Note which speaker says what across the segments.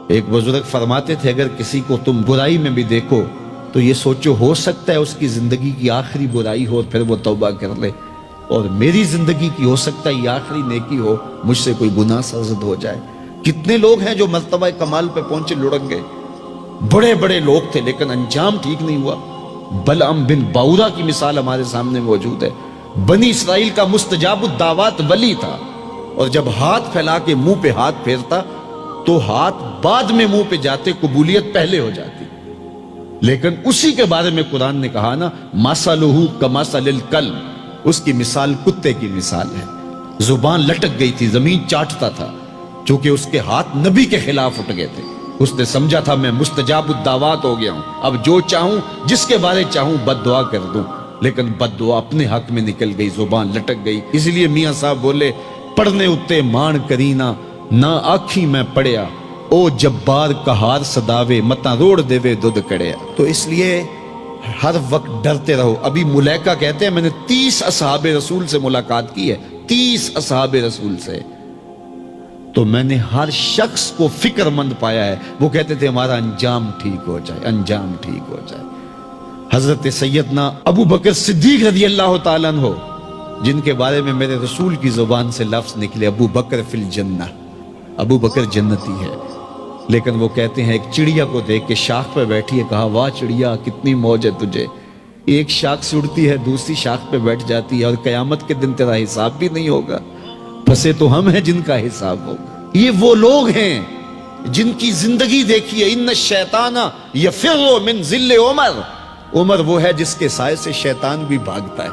Speaker 1: ایک بزرگ فرماتے تھے اگر کسی کو تم برائی میں بھی دیکھو تو یہ سوچو ہو سکتا ہے اس کی زندگی کی آخری برائی ہو پھر وہ توبہ کر لے، اور میری زندگی کی ہو سکتا ہے یہ آخری نیکی ہو، مجھ سے کوئی گناہ سرزد ہو جائے۔ کتنے لوگ ہیں جو مرتبہ کمال پہ پہنچے لڑک گئے، بڑے بڑے لوگ تھے لیکن انجام ٹھیک نہیں ہوا۔ بلعم بن باورا کی مثال ہمارے سامنے موجود ہے۔ بنی اسرائیل کا مستجاب الدعوات ولی تھا، اور جب ہاتھ پھیلا کے منہ پہ ہاتھ پھیرتا تو ہاتھ بعد میں منہ پہ جاتے، قبولیت پہلے ہو جاتی۔ لیکن اسی کے بارے میں قرآن نے کہا نا مَثَلُهُ كَمَثَلِ الْكَلْبِ، اس کی مثال کتے کی مثال ہے۔ زبان لٹک گئی تھی، زمین چاٹتا تھا، چونکہ اس کے ہاتھ نبی کے خلاف اٹھ گئے تھے۔ اس نے سمجھا تھا میں مستجاب الدعوات ہو گیا ہوں، اب جو چاہوں جس کے بارے چاہوں بد دعا کر دوں، لیکن بد دعا اپنے حق میں نکل گئی، زبان لٹک گئی۔ اس لیے میاں صاحب بولے پڑھنے اتے مان کرینا نہ آکھی میں پڑھیا، او جبار کہار صداوے متا روڑ دیوے دودھ کڑیا۔ تو اس لیے ہر وقت ڈرتے رہو۔ ابھی ملیکہ کہتے ہیں میں نے 30 اصحاب رسول سے ملاقات کی ہے، 30 اصحاب رسول سے، تو میں نے ہر شخص کو فکر مند پایا ہے، وہ کہتے تھے ہمارا انجام ٹھیک ہو جائے، انجام ٹھیک ہو جائے۔ حضرت سیدنا ابو بکر صدیق رضی اللہ تعالیٰ عنہ، جن کے بارے میں میرے رسول کی زبان سے لفظ نکلے ابو بکر فی الجنہ، ابو بکر جنتی ہے، لیکن وہ کہتے ہیں ایک چڑیا کو دیکھ کے شاخ پہ بیٹھی ہے، کہا واہ چڑیا کتنی موج ہے تجھے، ایک شاخ سے اڑتی ہے دوسری شاخ پہ بیٹھ جاتی ہے، اور قیامت کے دن تیرا حساب بھی نہیں ہوگا، پھنسے تو ہم ہیں جن کا حساب ہوگا۔ یہ وہ لوگ ہیں جن کی زندگی دیکھیے، ان الشیطان یفر من ظل عمر، عمر وہ ہے جس کے سائے سے شیطان بھی بھاگتا ہے،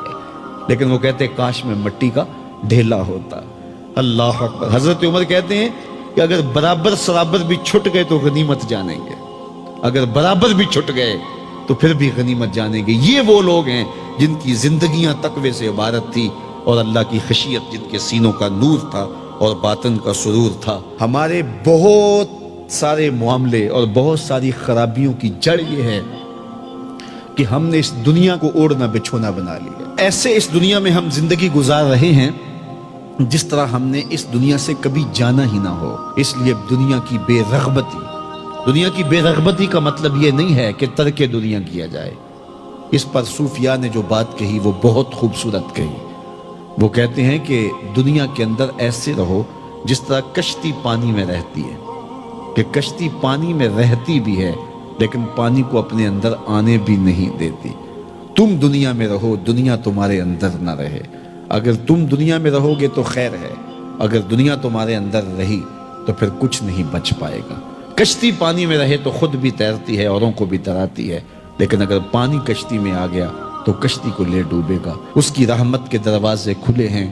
Speaker 1: لیکن وہ کہتے ہیں کاش میں مٹی کا ڈھیلا ہوتا۔ اللہ اکبر۔ حضرت عمر کہتے ہیں کہ اگر برابر سرابر بھی چھٹ گئے تو غنیمت جانیں گے، اگر برابر بھی چھٹ گئے تو پھر بھی غنیمت جانیں گے۔ یہ وہ لوگ ہیں جن کی زندگیاں تقوی سے عبارت تھی، اور اللہ کی خشیت جن کے سینوں کا نور تھا اور باطن کا سرور تھا۔ ہمارے بہت سارے معاملے اور بہت ساری خرابیوں کی جڑ یہ ہے کہ ہم نے اس دنیا کو اوڑھنا بچھونا بنا لیا۔ ایسے اس دنیا میں ہم زندگی گزار رہے ہیں جس طرح ہم نے اس دنیا سے کبھی جانا ہی نہ ہو۔ اس لیے دنیا کی بے رغبتی، دنیا کی بے رغبتی کا مطلب یہ نہیں ہے کہ ترک دنیا کیا جائے۔ اس پر صوفیاء نے جو بات کہی وہ بہت خوبصورت کہی۔ وہ کہتے ہیں کہ دنیا کے اندر ایسے رہو جس طرح کشتی پانی میں رہتی ہے، کہ کشتی پانی میں رہتی بھی ہے لیکن پانی کو اپنے اندر آنے بھی نہیں دیتی۔ تم دنیا میں رہو، دنیا تمہارے اندر نہ رہے۔ اگر تم دنیا میں رہو گے تو خیر ہے، اگر دنیا تمہارے اندر رہی تو پھر کچھ نہیں بچ پائے گا۔ کشتی پانی میں رہے تو خود بھی تیرتی ہے، اوروں کو بھی تراتی ہے، لیکن اگر پانی کشتی میں آ گیا تو کشتی کو لے ڈوبے گا۔ اس کی رحمت کے دروازے کھلے ہیں،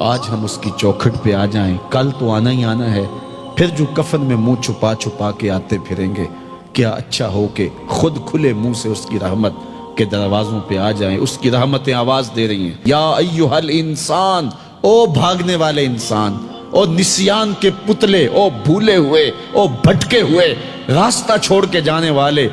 Speaker 1: آج ہم اس کی چوکھٹ پہ آ جائیں، کل تو آنا ہی آنا ہے۔ پھر جو کفن میں منہ چھپا چھپا کے آتے پھریں گے، کیا اچھا ہو کہ خود کھلے منہ سے اس کی رحمت کے دروازوں پہ آ جائیں۔ اس کی رحمتیں آواز دے رہی ہیں، یا ایھا الانسان، او بھاگنے والے انسان، او نسیان کے پتلے، او بھولے ہوئے، او بھٹکے ہوئے، راستہ چھوڑ کے جانے والے،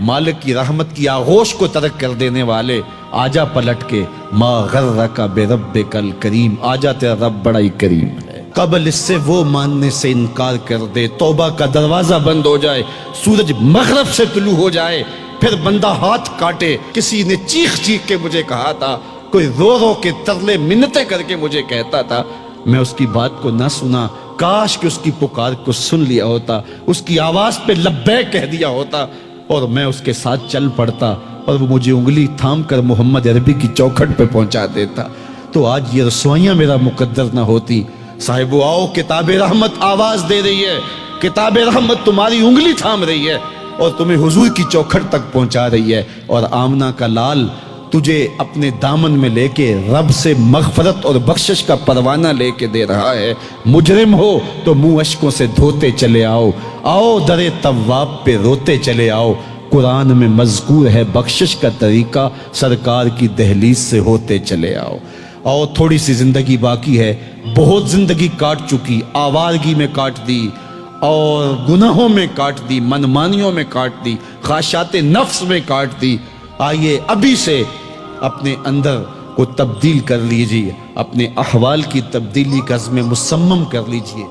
Speaker 1: مالک کی رحمت کی آغوش کو ترک کر دینے والے، آجا پلٹ کے، ما غرک بربک الکریم، آجا تیرا رب بڑا ہی کریم ہے۔ قبل اس سے وہ ماننے سے انکار کر دے، توبہ کا دروازہ بند ہو جائے، سورج مغرب سے طلوع ہو جائے، پھر بندہ ہاتھ کاٹے۔ کسی نے چیخ چیخ کے مجھے کہا تھا، کوئی رو رو کے ترلے منتیں کر کے مجھے کہتا تھا، میں اس کی بات کو نہ سنا، کاش کہ اس کی پکار کو سن لیا ہوتا، اس کی آواز پہ لبیک کہہ دیا ہوتا، اور میں اس کے ساتھ چل پڑتا، اور وہ مجھے انگلی تھام کر محمد عربی کی چوکھٹ پہ پہنچا دیتا، تو آج یہ رسوائیاں میرا مقدر نہ ہوتی۔ صاحبو آؤ، کتاب رحمت آواز دے رہی ہے، کتاب رحمت تمہاری انگلی تھام رہی ہے اور تمہیں حضور کی چوکھٹ تک پہنچا رہی ہے، اور آمنہ کا لال تجھے اپنے دامن میں لے کے رب سے مغفرت اور بخشش کا پروانہ لے کے دے رہا ہے۔ مجرم ہو تو منہ اشکوں سے دھوتے چلے آؤ، آؤ در تواب پہ روتے چلے آؤ، قرآن میں مذکور ہے بخشش کا طریقہ، سرکار کی دہلیز سے ہوتے چلے آؤ۔ اور تھوڑی سی زندگی باقی ہے، بہت زندگی کاٹ چکی، آوارگی میں کاٹ دی، اور گناہوں میں کاٹ دی، منمانیوں میں کاٹ دی، خواہشات نفس میں کاٹ دی۔ آئیے ابھی سے اپنے اندر کو تبدیل کر لیجئے، اپنے احوال کی تبدیلی کا عزم مصمم کر لیجئے۔